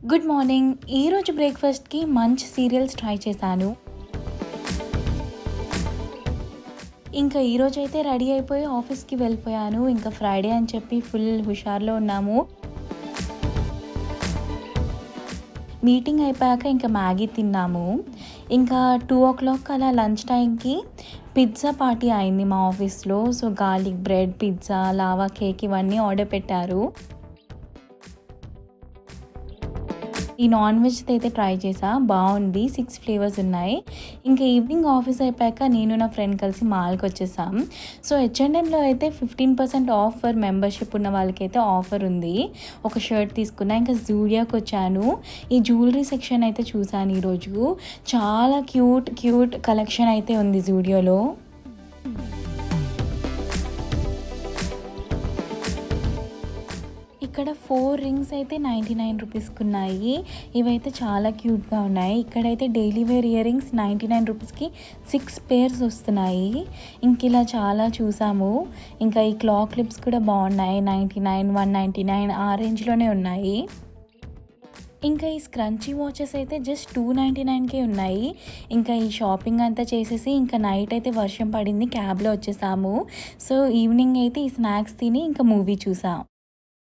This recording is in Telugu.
Good morning. ఈరోజు బ్రేక్‌ఫాస్ట్‌కి మంచి సీరియల్స్ ట్రై చేశాను. ఇంకా ఈరోజైతే రెడీ అయిపోయి ఆఫీస్‌కి వెళ్ళిపోయాను. ఇంకా ఫ్రైడే అని చెప్పి ఫుల్ హుషారులో ఉన్నాము. మీటింగ్ అయిపోయాక ఇంకా మ్యాగీ తిన్నాము. ఇంకా 2:00 అలా లంచ్ టైంకి పిజ్జా పార్టీ అయింది మా ఆఫీస్‌లో. So, garlic bread, pizza, lava cake ఇవన్నీ ఆర్డర్ పెట్టారు. ఈ నాన్ వెజ్‌ది అయితే ట్రై చేశా. బావుంది. 6 ఫ్లేవర్స్ ఉన్నాయి. ఇంకా ఈవినింగ్ ఆఫీస్ అయిపోయాక నేను నా ఫ్రెండ్ కలిసి మాల్‌కొచ్చేసాం. సో, హెచ్‌ఎండ్‌ఎంలో అయితే 15% ఆఫ్ ఫర్ మెంబర్‌షిప్ ఉన్న వాళ్ళకైతే ఆఫర్ ఉంది. ఒక షర్ట్ తీసుకున్నా. ఇంకా జూడియాకొచ్చాను. ఈ జ్యువెలరీ సెక్షన్ అయితే చూసాను ఈరోజు. చాలా క్యూట్ కలెక్షన్ అయితే ఉంది జూడియోలో. ఇక్కడ 4 రింగ్స్ అయితే 99 రూపీస్‌కున్నాయి. ఇవైతే చాలా క్యూట్‌గా ఉన్నాయి. ఇక్కడైతే డైలీ వేర్ ఇయర్ రింగ్స్ 99 రూపీస్‌కి 6 పేర్స్ వస్తున్నాయి. ఇలా చాలా చూసాము. ఇంకా ఈ క్లా క్లిప్స్ కూడా బాగున్నాయి. 99, 199 ఆ రేంజ్‌లోనే ఉన్నాయి. ఇంకా ఈ స్క్రంచీ వాచెస్ అయితే జస్ట్ 299కే ఉన్నాయి. ఇంకా ఈ షాపింగ్ అంతా చేసేసి ఇంకా నైట్ అయితే వర్షం పడింది. క్యాబ్‌లో వచ్చేసాము. సో, ఈవినింగ్ అయితే ఈ స్నాక్స్ తిని ఇంకా మూవీ చూసాం.